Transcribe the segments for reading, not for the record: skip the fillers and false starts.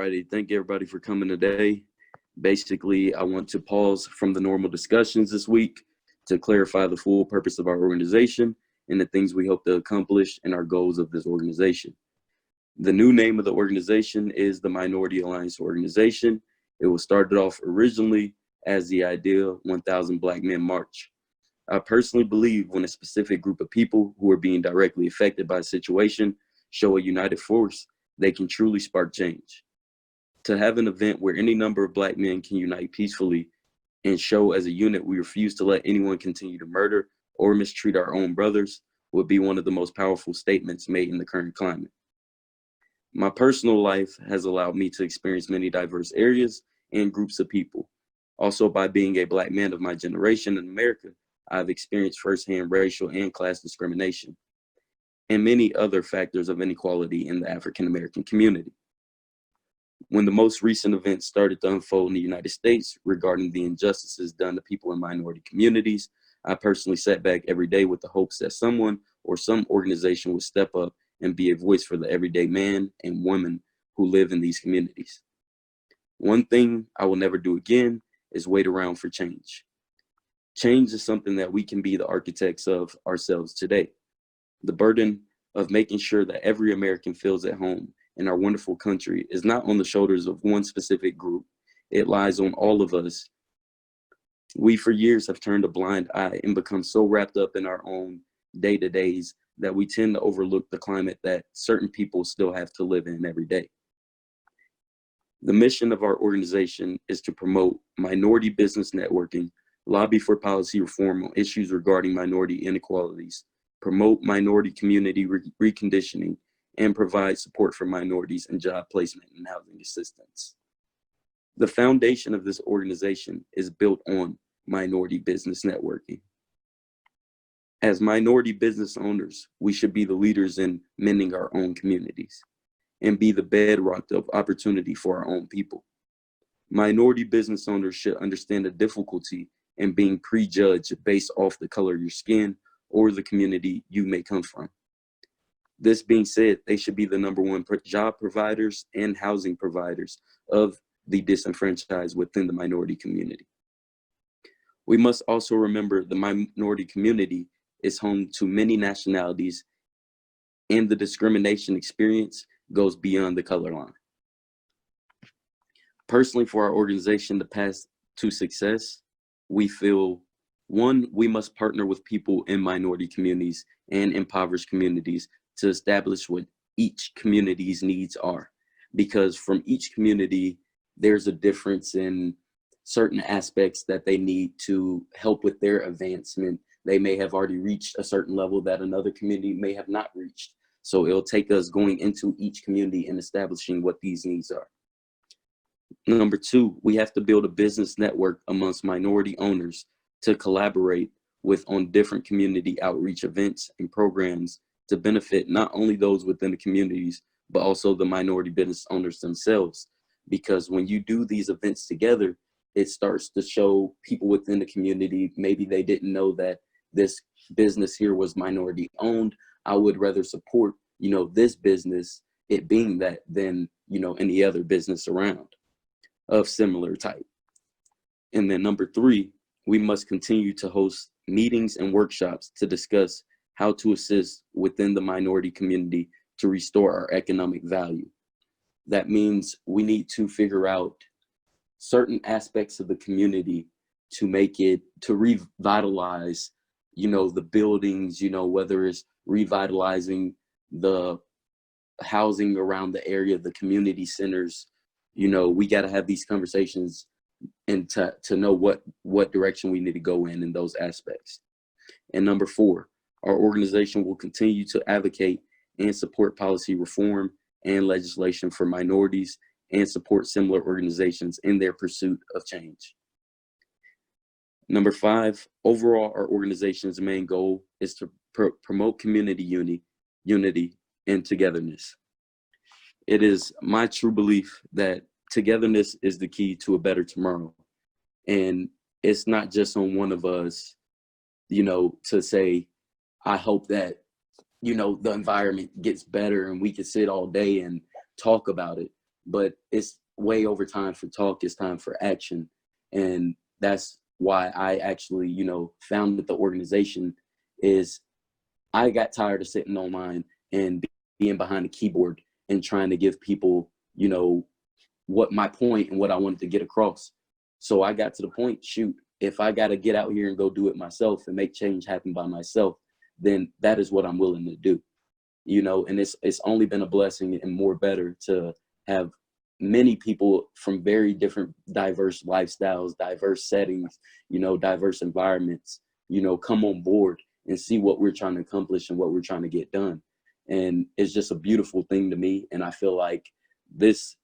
Alrighty, thank everybody for coming today. Basically, I want to pause from the normal discussions this week to clarify the full purpose of our organization and the things we hope to accomplish and our goals of this organization. The new name of the organization is the Minority Alliance Organization. It was started off originally as the Ideal 1000 Black Men March. I personally believe when a specific group of people who are being directly affected by a situation show a united force, they can truly spark change. To have an event where any number of Black men can unite peacefully and show as a unit we refuse to let anyone continue to murder or mistreat our own brothers would be one of the most powerful statements made in the current climate. My personal life has allowed me to experience many diverse areas and groups of people. Also, by being a Black man of my generation in America, I've experienced firsthand racial and class discrimination and many other factors of inequality in the African American community. When the most recent events started to unfold in the United States regarding the injustices done to people in minority communities, I personally sat back every day with the hopes that someone or some organization would step up and be a voice for the everyday man and woman who live in these communities. One thing I will never do again is wait around for change. Change is something that we can be the architects of ourselves today. The burden of making sure that every American feels at home in our wonderful country is not on the shoulders of one specific group. It lies on all of us. We for years have turned a blind eye and become so wrapped up in our own day-to-days that we tend to overlook the climate that certain people still have to live in every day. The mission of our organization is to promote minority business networking, lobby for policy reform on issues regarding minority inequalities, promote minority community reconditioning, and provide support for minorities in job placement and housing assistance. The foundation of this organization is built on minority business networking. As minority business owners, we should be the leaders in mending our own communities and be the bedrock of opportunity for our own people. Minority business owners should understand the difficulty in being prejudged based off the color of your skin or the community you may come from. This being said, they should be the #1 job providers and housing providers of the disenfranchised within the minority community. We must also remember the minority community is home to many nationalities, and the discrimination experience goes beyond the color line. Personally, for our organization to pass to success, we feel, one, we must partner with people in minority communities and impoverished communities to establish what each community's needs are. Because from each community, there's a difference in certain aspects that they need to help with their advancement. They may have already reached a certain level that another community may have not reached. So it'll take us going into each community and establishing what these needs are. #2, we have to build a business network amongst minority owners to collaborate with on different community outreach events and programs to benefit not only those within the communities, but also the minority business owners themselves. Because when you do these events together, it starts to show people within the community, maybe they didn't know that this business here was minority owned. I would rather support, this business, it being that, than, any other business around of similar type. And then #3, we must continue to host meetings and workshops to discuss how to assist within the minority community to restore our economic value. That means we need to figure out certain aspects of the community to make it, to revitalize, the buildings, whether it's revitalizing the housing around the area, the community centers. We got to have these conversations and to know what direction we need to go in those aspects. And #4, our organization will continue to advocate and support policy reform and legislation for minorities and support similar organizations in their pursuit of change. #5, overall, our organization's main goal is to promote community unity and togetherness. It is my true belief that togetherness is the key to a better tomorrow. And it's not just on one of us, to say, I hope that, the environment gets better and we can sit all day and talk about it. but it's way over time for talk. It's time for action. And that's why I actually, founded the organization. Is I got tired of sitting online and being behind a keyboard and trying to give people, what my point and what I wanted to get across. So I got to the point, shoot, if I got to get out here and go do it myself and make change happen by myself, then that is what I'm willing to do. And it's only been a blessing and more better to have many people from very different, diverse lifestyles, diverse settings, diverse environments, come on board and see what we're trying to accomplish and what we're trying to get done. And it's just a beautiful thing to me. And I feel like this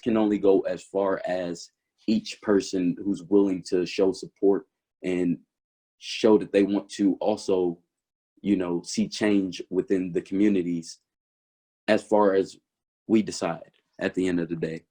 can only go as far as each person who's willing to show support and show that they want to also, see change within the communities, as far as we decide at the end of the day.